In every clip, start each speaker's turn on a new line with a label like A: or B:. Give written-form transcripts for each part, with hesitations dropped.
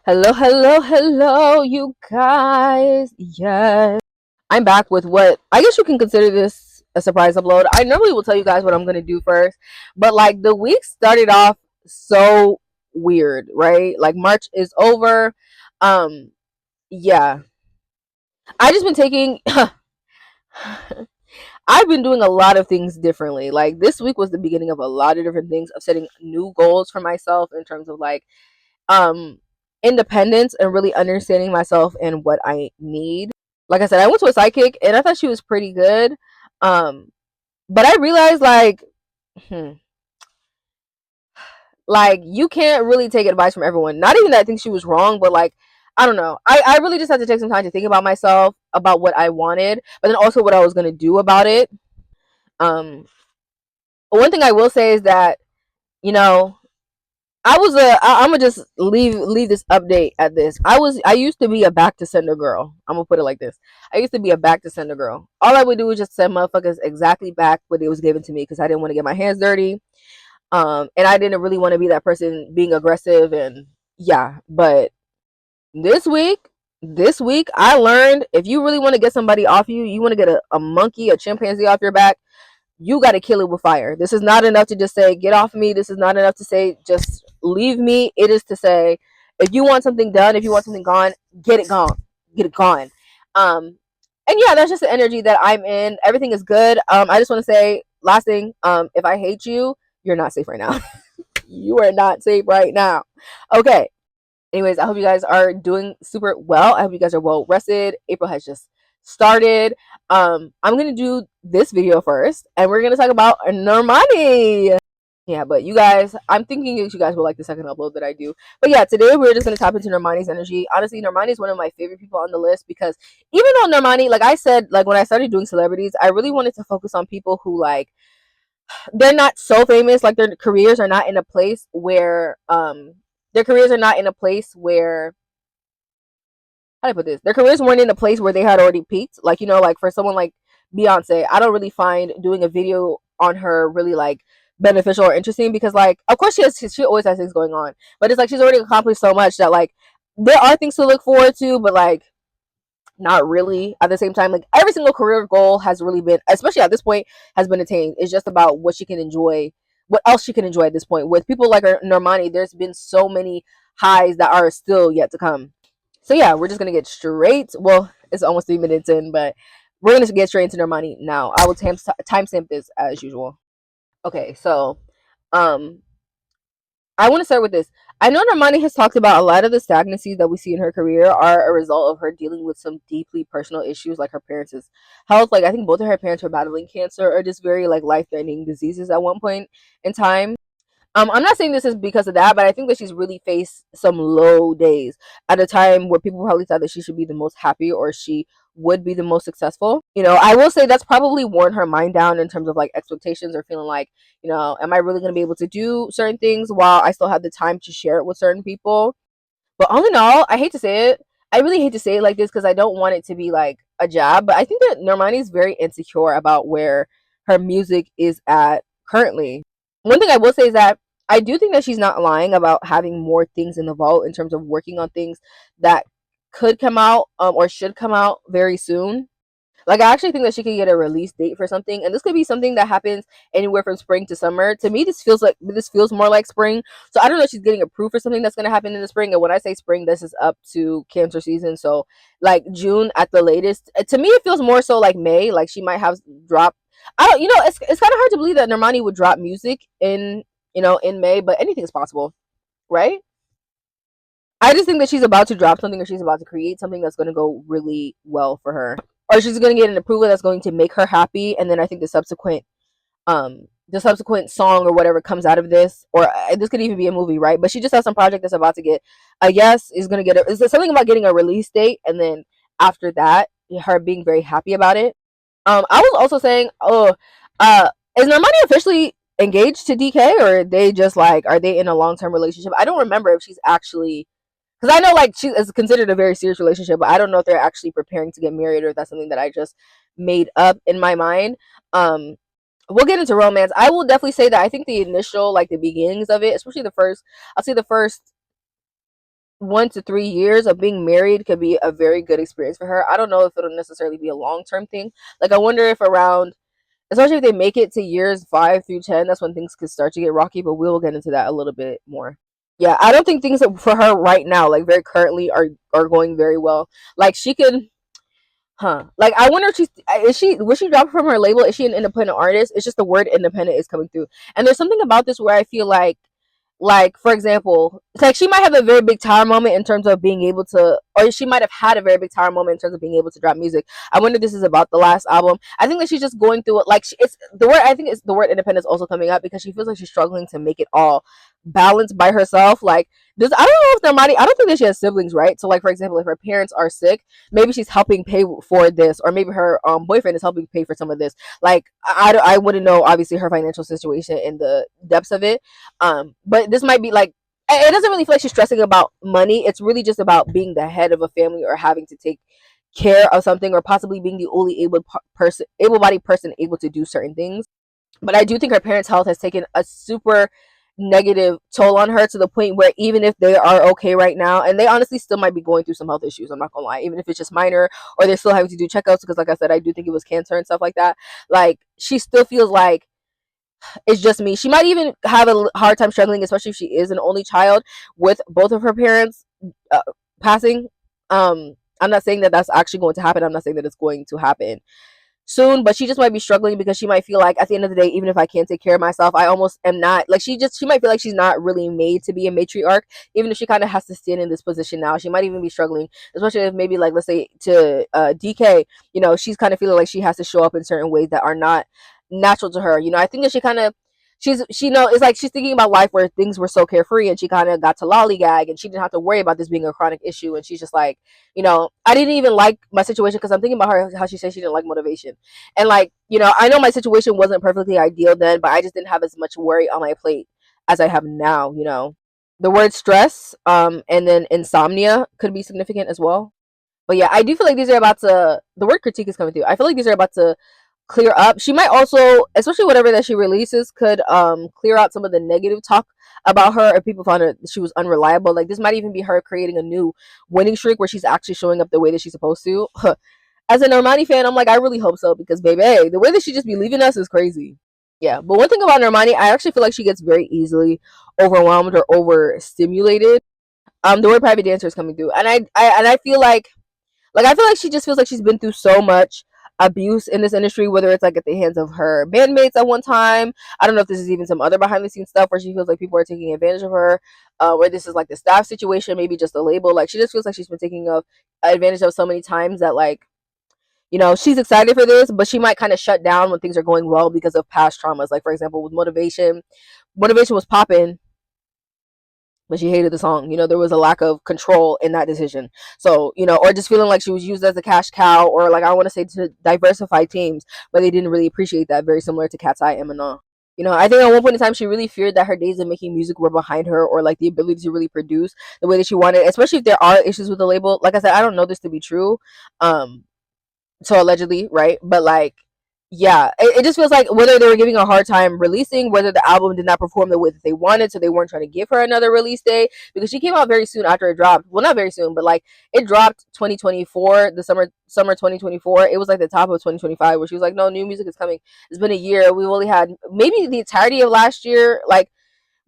A: Hello, you guys. Yes. I'm back with what I guess you can consider this a surprise upload. I normally will tell you guys what I'm going to do first, but like the week started off so weird, right? Like March is over. Um, yeah. I just been taking I've been doing a lot of things differently. Like this week was the beginning of a lot of different things of setting new goals for myself in terms of like um independence and really understanding myself and what I need. Like I said, I went to a psychic and I thought she was pretty good. Um but I realized hmm, like you can't really take advice from everyone. Not even that I think she was wrong, but like I don't know. I really just had to take some time to think about myself, about what I wanted, but then also what I was gonna do about it. Um one thing I will say is that, you know, I'm gonna just leave this update at this. I used to be a back to sender girl. I'm gonna put it like this. I used to be a back to sender girl. All I would do was just send motherfuckers exactly back what it was given to me because I didn't want to get my hands dirty. And I didn't really want to be that person being aggressive and yeah. But this week, this week I learned if you really want to get somebody off you, you want to get a monkey, a chimpanzee off your back, you got to kill it with fire. This is not enough to just say, get off me. This is not enough to say, just leave me. It is to say, if you want something done, if you want something gone, get it gone. Get it gone. And yeah, that's just the energy that I'm in. Everything is good. I just want to say, last thing, if I hate you, you're not safe right now. You are not safe right now. Okay. Anyways, I hope you guys are doing super well. I hope you guys are well rested. April has just started. I'm gonna do this video first, and we're gonna talk about normani. Yeah, but you guys, I'm thinking you guys will like the second upload that I do. But yeah, today we're just gonna tap into Normani's energy. Honestly, Normani is one of my favorite people on the list because even though Normani, like I said, like when I started doing celebrities, I really wanted to focus on people who like they're not so famous, like their careers are not in a place where their careers are not in a place where how do I put this? Their careers weren't in a place where they had already peaked. Like, you know, like for someone like Beyonce, I don't really find doing a video on her really like beneficial or interesting because like of course she always has things going on. But it's like she's already accomplished so much that like there are things to look forward to, but like not really at the same time. Like every single career goal has really been, especially at this point, has been attained. It's just about what she can enjoy, what else she can enjoy at this point. With people like Normani, there's been so many highs that are still yet to come. So yeah, we're just gonna get straight. Well, it's almost 3 minutes in, but we're gonna get straight into Normani now. I will timestamp this as usual. Okay, so um I want to start with this. I know Normani has talked about a lot of the stagnancies that we see in her career are a result of her dealing with some deeply personal issues like her parents' health. Like I think both of her parents were battling cancer or just very like life-threatening diseases at one point in time. I'm not saying this is because of that, but I think that she's really faced some low days at a time where people probably thought that she should be the most happy or she would be the most successful. You know, I will say that's probably worn her mind down in terms of like expectations or feeling like, you know, am I really going to be able to do certain things while I still have the time to share it with certain people? But all in all, I hate to say it. I really hate to say it like this because I don't want it to be like a jab, but I think that Normani is very insecure about where her music is at currently. One thing I will say is that I do think that she's not lying about having more things in the vault in terms of working on things that could come out or should come out very soon. Like I actually think that she could get a release date for something, and this could be something that happens anywhere from spring to summer. To me, this feels more like spring. So I don't know if she's getting approved for something that's going to happen in the spring. And when I say spring, this is up to Cancer season, so like June at the latest. To me, it feels more so like May. Like she might have dropped. I don't, you know, it's kind of hard to believe that Normani would drop music in in May, but anything is possible, right? I just think that she's about to drop something or she's about to create something that's going to go really well for her. Or she's going to get an approval that's going to make her happy. And then I think the subsequent song or whatever comes out of this, or this could even be a movie, right? But she just has some project that's about to get, I guess, is going to get, is there something about getting a release date? And then after that, her being very happy about it. I was also saying, is Normani officially engaged to DK or are they just like, are they in a long-term relationship? I don't remember if she's actually because I know like she is considered a very serious relationship, but I don't know if they're actually preparing to get married or if that's something that I just made up in my mind. Um, we'll get into romance. I will definitely say that I think the initial like the beginnings of it, especially the first, I'll say the first 1 to 3 years of being married could be a very good experience for her. I don't know if it'll necessarily be a long term thing. Like, I wonder if around, especially if they make it to years 5 through 10, that's when things could start to get rocky. But we'll get into that a little bit more. Yeah, I don't think things for her right now, like very currently, are going very well. Like, she could, huh? Like, I wonder if she was she dropped from her label? Is she an independent artist? It's just the word independent is coming through, and there's something about this where I feel like for example, it's like she might have a very big tower moment in terms of being able to, or she might have had a very big tower moment in terms of being able to drop music. I wonder if this is about the last album. I think that she's just going through it. Like, it's the word, I think it's the word independence also coming up because she feels like she's struggling to make it all balanced by herself. Like, this, I don't know if Normani, I don't think that she has siblings, right? So, like, for example, if her parents are sick, maybe she's helping pay for this, or maybe her boyfriend is helping pay for some of this. Like, I wouldn't know obviously her financial situation in the depths of it. But this might be like, it doesn't really feel like she's stressing about money. It's really just about being the head of a family, or having to take care of something, or possibly being the only able-bodied person able to do certain things. But I do think her parents' health has taken a super negative toll on her, to the point where even if they are okay right now, and they honestly still might be going through some health issues, I'm not gonna lie, even if it's just minor, or they're still having to do checkups, because like I said, I do think it was cancer and stuff like that. Like, she still feels like it's just me. She might even have a hard time struggling, especially if she is an only child, with both of her parents uh, passing. I'm not saying that that's actually going to happen. I'm not saying that it's going to happen soon, but she just might be struggling because she might feel like at the end of the day, even if I can't take care of myself, I almost am not, like, she might feel like she's not really made to be a matriarch, even if she kind of has to stand in this position now. She might even be struggling, especially if maybe, like, let's say to DK, she's kind of feeling like she has to show up in certain ways that are not natural to her. I think that she kind of, it's like she's thinking about life where things were so carefree, and she kind of got to lollygag, and she didn't have to worry about this being a chronic issue. And she's just like, I didn't even like my situation, because I'm thinking about her, how she said she didn't like motivation. And, like, I know my situation wasn't perfectly ideal then, but I just didn't have as much worry on my plate as I have now. The word stress, and then insomnia could be significant as well. But yeah, I do feel like these are about to, the word critique is coming through. I feel like these are about to clear up. She might also, especially whatever that she releases, could clear out some of the negative talk about her, if people found her she was unreliable. Like, this might even be her creating a new winning streak where she's actually showing up the way that she's supposed to. As a Normani fan, I'm like, I really hope so, because baby, the way that she just be leaving us is crazy. Yeah, but one thing about Normani, I actually feel like she gets very easily overwhelmed or overstimulated. The word private dancer is coming through, and I feel like she just feels like she's been through so much abuse in this industry, whether it's like at the hands of her bandmates at one time. I don't know if this is even some other behind the scenes stuff where she feels like people are taking advantage of her, where this is like the staff situation, maybe just a label. Like, she just feels like she's been taking advantage of so many times that, like, she's excited for this, but she might kind of shut down when things are going well because of past traumas. Like, for example, with Motivation was popping, but she hated the song. There was a lack of control in that decision. So, or just feeling like she was used as a cash cow, or, like, I want to say, to diversify teams, but they didn't really appreciate that. Very similar to Cat's Eye Eminem. I think at one point in time she really feared that her days of making music were behind her, or like the ability to really produce the way that she wanted, especially if there are issues with the label. Like I said, I don't know this to be true. So allegedly, right? But, like, yeah, it just feels like whether they were giving her a hard time releasing, whether the album did not perform the way that they wanted, so they weren't trying to give her another release date, because she came out very soon after it dropped. Well, not very soon, but, like, it dropped 2024, the summer 2024. It was like the top of 2025, where she was like, no, new music is coming. It's been a year. We've only had maybe the entirety of last year, like,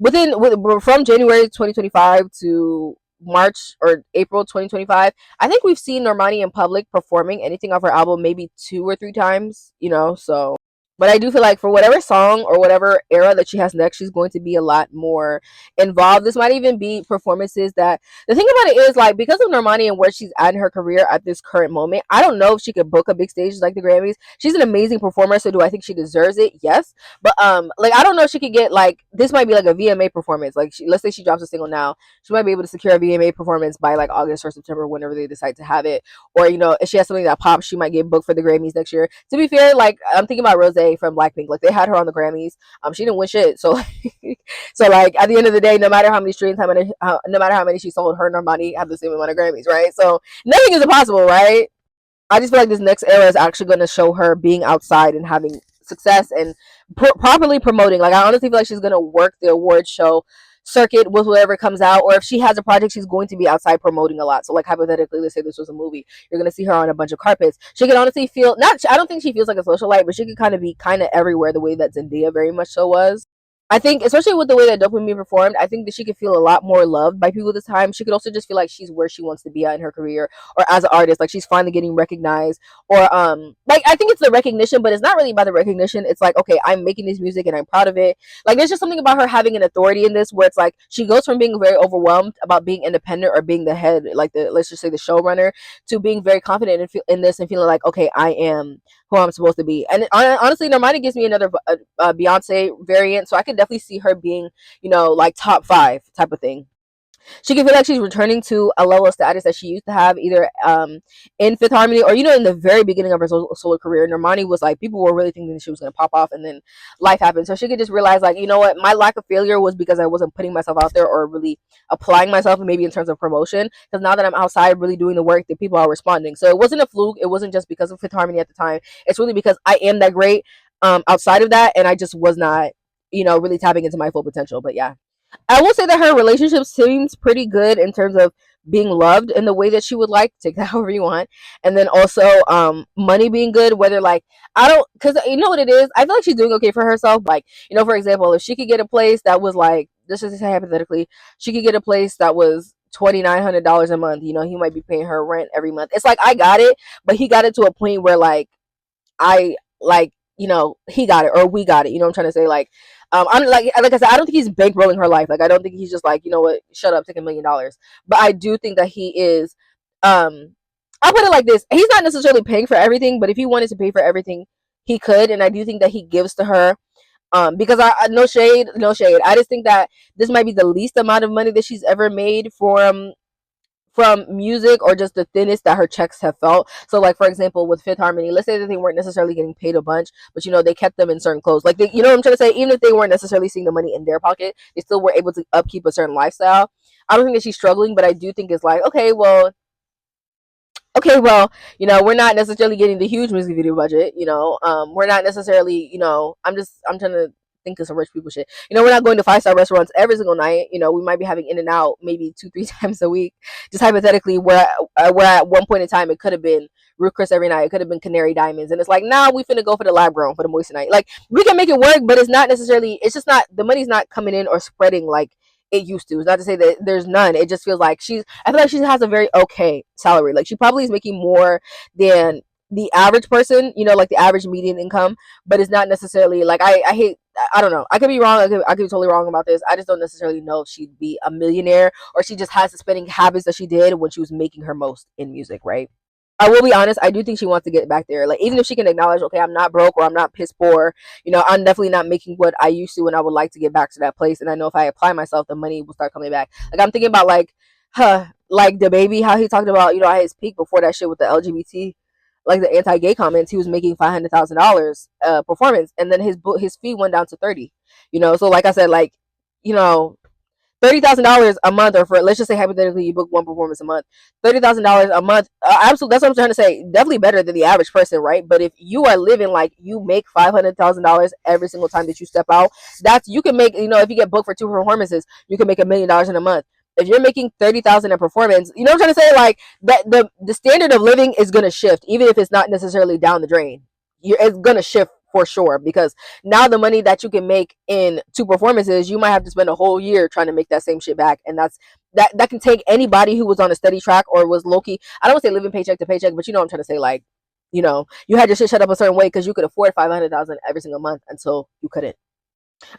A: from January 2025 to March or April 2025, I think we've seen Normani in public performing anything off her album maybe 2 or 3 times. So, but I do feel like for whatever song or whatever era that she has next, she's going to be a lot more involved. This might even be performances that, the thing about it is, like, because of Normani and where she's at in her career at this current moment, I don't know if she could book a big stage like the Grammys. She's an amazing performer, so do I think she deserves it? Yes. But like, I don't know if she could get, like, this might be like a VMA performance. Like, let's say she drops a single now, she might be able to secure a VMA performance by like August or September, whenever they decide to have it. Or, if she has something that pops, she might get booked for the Grammys next year. To be fair, like, I'm thinking about Rose from Blackpink. Like, they had her on the Grammys. She didn't win shit. So so, like, at the end of the day, no matter how many streams, no matter how many she sold, her and her money have the same amount of Grammys, right? So nothing is impossible, right? I just feel like this next era is actually going to show her being outside and having success and properly promoting. Like, I honestly feel like she's going to work the award show circuit with whatever comes out, or if she has a project, she's going to be outside promoting a lot. So like hypothetically, let's say this was a movie, you're gonna see her on a bunch of carpets. She could honestly feel not. I don't think she feels like a socialite, but she could kind of be kind of everywhere the way that Zendaya very much so was. I think, especially with the way that Dopamine performed, I think that she could feel a lot more loved by people this time. She could also just feel like she's where she wants to be at in her career, or as an artist, like she's finally getting recognized, or like I think it's the recognition, but it's not really about the recognition. It's like, okay, I'm making this music and I'm proud of it. Like there's just something about her having an authority in this, where it's like she goes from being very overwhelmed about being independent or being the head, like the let's just say the showrunner, to being very confident in this and feeling like, okay, I am who I'm supposed to be. And honestly, Normani gives me another Beyonce variant, so I could definitely see her being, like top five type of thing. She can feel like she's returning to a level of status that she used to have, either in Fifth Harmony or in the very beginning of her solo career. Normani was like, people were really thinking that she was going to pop off, and then life happened. So she could just realize, like, you know what, my lack of failure was because I wasn't putting myself out there or really applying myself, maybe in terms of promotion. Because now that I'm outside really doing the work, the people are responding. So it wasn't a fluke. It wasn't just because of Fifth Harmony at the time. It's really because I am that great outside of that, and I just was not, really tapping into my full potential. But yeah, I will say that her relationship seems pretty good in terms of being loved in the way that she would like. Take that however you want. And then also money being good, whether like I don't, because you know what it is, I feel like she's doing okay for herself. Like, for example, if she could get a place that was like, this is hypothetically, she could get a place that was $2,900 a month. He might be paying her rent every month. It's like, I got it, but he got it to a point where like I like, he got it or we got it. You know what I'm trying to say? Like, I'm like I said, I don't think he's bankrolling her life. Like, I don't think he's just like, you know what, shut up, take $1 million. But I do think that he is. I'll put it like this: he's not necessarily paying for everything, but if he wanted to pay for everything, he could. And I do think that he gives to her. Because no shade, no shade. I just think that this might be the least amount of money that she's ever made from music, or just the thinnest that her checks have felt. So like, for example, with Fifth Harmony, let's say that they weren't necessarily getting paid a bunch, but they kept them in certain clothes. Like, you know what I'm trying to say? Even if they weren't necessarily seeing the money in their pocket, they still were able to upkeep a certain lifestyle. I don't think that she's struggling, but I do think it's like, okay, well, we're not necessarily getting the huge music video budget. We're not necessarily, I'm trying to think of some rich people shit. We're not going to 5-star restaurants every single night. We might be having In and Out maybe 2-3 times a week. Just hypothetically, where at one point in time it could have been Ruth Chris every night. It could have been Canary Diamonds, and it's like, nah, we finna go for the lab grown for the moist night. Like, we can make it work, but it's not necessarily. It's just not, the money's not coming in or spreading like it used to. It's not to say that there's none. It just feels like I feel like she has a very okay salary. Like, she probably is making more than the average person, like the average median income, but it's not necessarily like, I hate, I don't know. I could be wrong. I could be totally wrong about this. I just don't necessarily know if she'd be a millionaire, or she just has the spending habits that she did when she was making her most in music, right? I will be honest, I do think she wants to get back there. Like, even if she can acknowledge, okay, I'm not broke or I'm not piss poor, I'm definitely not making what I used to, and I would like to get back to that place. And I know if I apply myself, the money will start coming back. Like, I'm thinking about like the baby, how he talked about, at his peak before that shit with the LGBT, like the anti-gay comments, he was making $500,000 performance, and then his fee went down to 30. So like I said, like, you know, $30,000 a month, or for, let's just say hypothetically you book one performance a month, $30,000 a month, absolutely, that's what I'm trying to say, definitely better than the average person, right? But if you are living like you make $500,000 every single time that you step out, that's, you can make, if you get booked for 2 performances, you can make $1 million in a month. If you're making 30,000 a performance, you know what I'm trying to say? Like, that the standard of living is gonna shift, even if it's not necessarily down the drain. It's gonna shift for sure, because now the money that you can make in 2 performances, you might have to spend a whole year trying to make that same shit back. And that can take anybody who was on a steady track or was low-key, I don't want to say living paycheck to paycheck, but you know what I'm trying to say, like, you had your shit shut up a certain way because you could afford 500,000 every single month until you couldn't.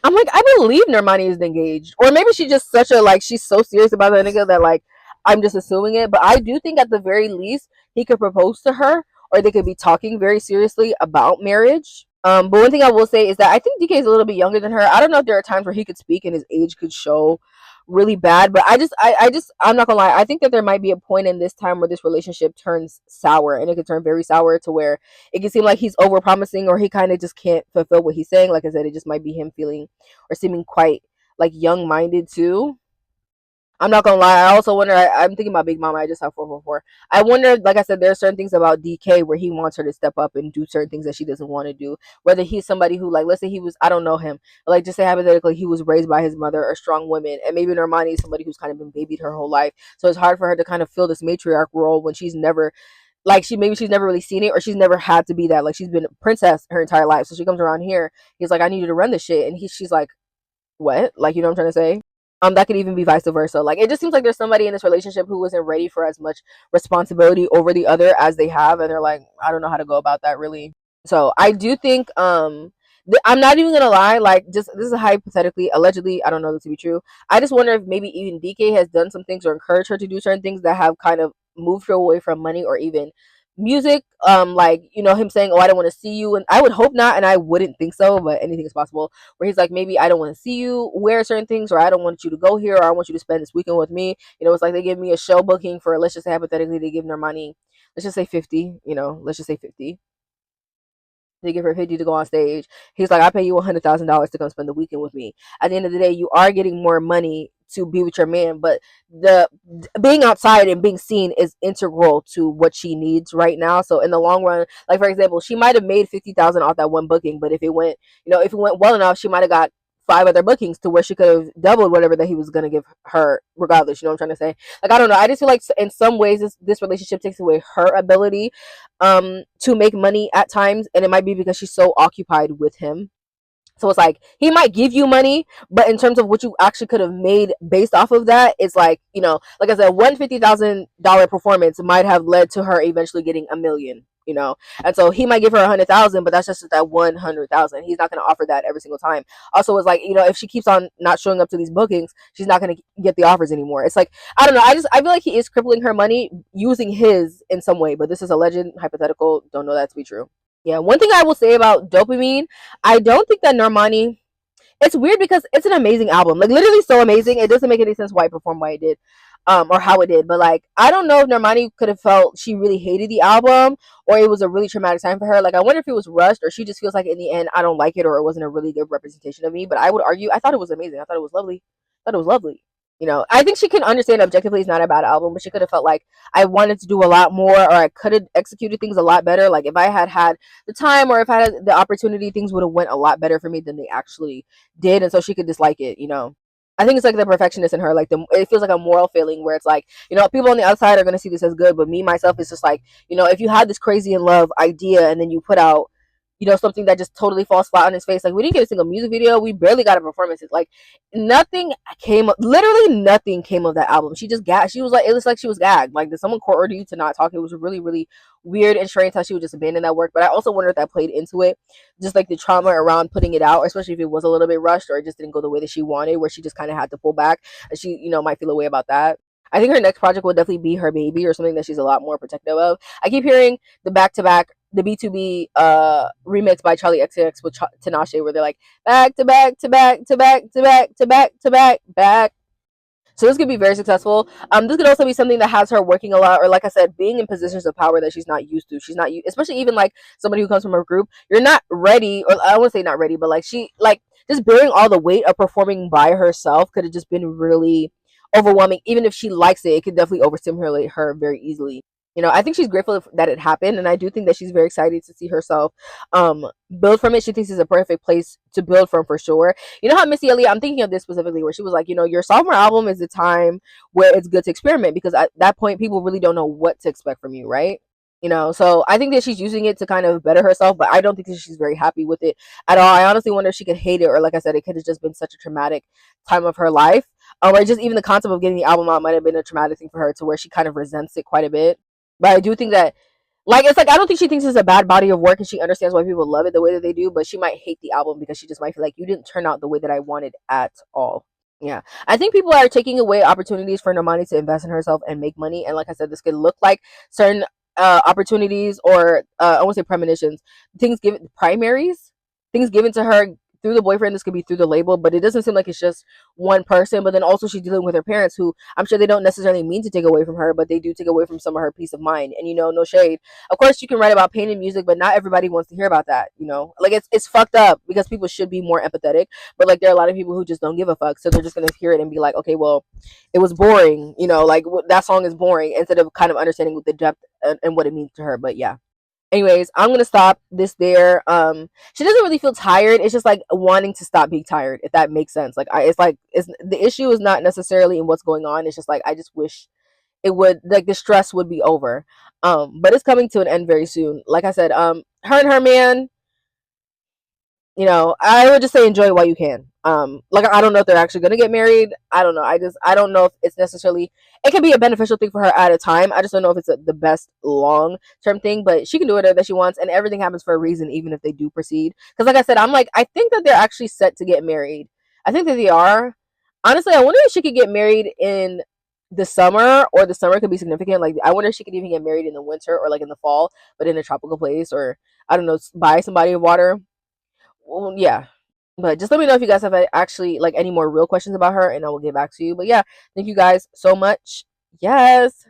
A: I'm like, I believe Normani is engaged, or maybe she just such a, like, she's so serious about that nigga that, like, I'm just assuming it. But I do think at the very least he could propose to her, or they could be talking very seriously about marriage. But one thing I will say is that I think DK is a little bit younger than her. I don't know if there are times where he could speak and his age could show really bad, but I'm not gonna lie. I think that there might be a point in this time where this relationship turns sour, and it could turn very sour to where it can seem like he's over promising, or he kind of just can't fulfill what he's saying. Like I said, it just might be him feeling or seeming quite like young minded too. I'm not gonna lie. I also wonder. I'm thinking about Big Mama. I just have 444. I wonder, like I said, there are certain things about DK where he wants her to step up and do certain things that she doesn't want to do. Whether he's somebody who, like, let's say he was, I don't know him, but like just say hypothetically he was raised by his mother or strong women, and maybe Normani is somebody who's kind of been babied her whole life. So it's hard for her to kind of fill this matriarch role when she's never, like, she's never really seen it, or she's never had to be that. Like, she's been a princess her entire life. So she comes around here. He's like, I need you to run this shit, and she's like, what? Like, you know what I'm trying to say? That could even be vice versa. Like, it just seems like there's somebody in this relationship who wasn't ready for as much responsibility over the other as they have, and they're like, I don't know how to go about that really. So I do think I'm not even gonna lie, like, just this is hypothetically, allegedly, I don't know this to be true. I just wonder if maybe even DK has done some things or encouraged her to do certain things that have kind of moved her away from money or even music. Like, you know, him saying, oh, I don't want to see you, and I would hope not, and I wouldn't think so, but anything is possible. Where he's like, maybe I don't want to see you wear certain things, or I don't want you to go here, or I want you to spend this weekend with me. You know, it's like they give me a show booking for, let's just say hypothetically, they give their money, let's just say 50, you know, let's just say 50. They give her 50 to go on stage. He's like, I pay you $100,000 to come spend the weekend with me. At the end of the day, you are getting more money to be with your man, but the being outside and being seen is integral to what she needs right now. So in the long run, like for example, she might have made 50,000 off that one booking, but if it went, you know, if it went well enough, she might have got five other bookings to where she could have doubled whatever that he was gonna give her, regardless. You know what I'm trying to say? Like, I don't know. I just feel like in some ways this relationship takes away her ability to make money at times, and it might be because she's so occupied with him. So it's like he might give you money, but in terms of what you actually could have made based off of that, it's like, you know, like I said, $150,000 performance might have led to her eventually getting a million. You know, and so he might give her 100,000, but that's just that 100,000. He's not going to offer that every single time. Also, it's like, you know, if she keeps on not showing up to these bookings, she's not going to get the offers anymore. It's like, I don't know. I feel like he is crippling her money using his in some way, but this is a legend, hypothetical. Don't know that to be true. Yeah, one thing I will say about dopamine, I don't think that Normani, it's weird because it's an amazing album. Like, literally so amazing. It doesn't make any sense why it performed why it did. Or how it did. But like, I don't know if Normani could have felt she really hated the album, or it was a really traumatic time for her. Like, I wonder if it was rushed, or she just feels like in the end I don't like it, or it wasn't a really good representation of me. But I would argue I thought it was amazing. I thought it was lovely. I thought it was lovely. You know, I think she can understand objectively it's not a bad album, but she could have felt like I wanted to do a lot more, or I could have executed things a lot better. Like, if I had the time, or if I had the opportunity, things would have went a lot better for me than they actually did. And so she could dislike it, you know. I think it's like the perfectionist in her. Like, it feels like a moral failing where it's like, you know, people on the outside are gonna see this as good, but me myself is just like, you know, if you had this crazy in love idea and then you put out, you know, something that just totally falls flat on his face. Like, we didn't get a single music video. We barely got a performance. It's like nothing came. Literally nothing came of that album. She just gagged. She was like, it was like she was gagged. Like, did someone order you to not talk? It was really, really weird and strange how she would just abandon that work. But I also wonder if that played into it, just like the trauma around putting it out, especially if it was a little bit rushed or it just didn't go the way that she wanted, where she just kind of had to pull back, and she, you know, might feel a way about that. I think her next project will definitely be her baby, or something that she's a lot more protective of. I keep hearing the back to back, the B2B remix by Charlie XCX with Tinashe, where they're like back to back to back to back to back to back to back. So this could be very successful. This could also be something that has her working a lot, or like I said, being in positions of power that she's not used to. She's not, especially even like somebody who comes from her group. You're not ready, or I won't say not ready, but like she, like, just bearing all the weight of performing by herself could have just been really overwhelming. Even if she likes it, it could definitely overstimulate her very easily. You know, I think she's grateful that it happened, and I do think that she's very excited to see herself build from it. She thinks it's a perfect place to build from, for sure. You know how Missy Elliott, I'm thinking of this specifically, where she was like, you know, your sophomore album is the time where it's good to experiment, because at that point people really don't know what to expect from you, right? You know, so I think that she's using it to kind of better herself, but I don't think that she's very happy with it at all. I honestly wonder if she could hate it, or like I said, it could have just been such a traumatic time of her life. Or just even the concept of getting the album out might have been a traumatic thing for her, to where she kind of resents it quite a bit. But I do think that, like, it's like, I don't think she thinks it's a bad body of work, and she understands why people love it the way that they do, but she might hate the album because she just might feel like you didn't turn out the way that I wanted at all. Yeah. I think people are taking away opportunities for Normani to invest in herself and make money. And like I said, this could look like certain opportunities, or I won't say premonitions, things given, primaries, things given to her through the boyfriend, this could be through the label, but it doesn't seem like it's just one person. But then also she's dealing with her parents, who I'm sure they don't necessarily mean to take away from her, but they do take away from some of her peace of mind. And no shade. Of course, you can write about pain in music, but not everybody wants to hear about that. Like it's fucked up because people should be more empathetic, but like there are a lot of people who just don't give a fuck, so they're just gonna hear it and be like, okay, well, it was boring. Like that song is boring, instead of kind of understanding the depth and what it means to her. But yeah. Anyways, I'm gonna stop this there. She doesn't really feel tired. It's just like wanting to stop being tired, if that makes sense. Like it's the issue is not necessarily in what's going on. It's just like I just wish it would, like, the stress would be over. But it's coming to an end very soon. Like I said, her and her man, I would just say enjoy it while you can. Like I don't know if they're actually gonna get married. I don't know. I don't know if it's necessarily, it can be a beneficial thing for her at a time. I just don't know if it's the best long term thing. But she can do whatever that she wants, and everything happens for a reason, even if they do proceed. Because like I said, I think that they're actually set to get married. I think that they are. Honestly, I wonder if she could get married in the summer, or the summer could be significant. Like I wonder if she could even get married in the winter, or like in the fall, but in a tropical place, or I don't know, by some body of water. Well, yeah. But just let me know if you guys have actually like any more real questions about her, and I will get back to you. But yeah, thank you guys so much. Yes.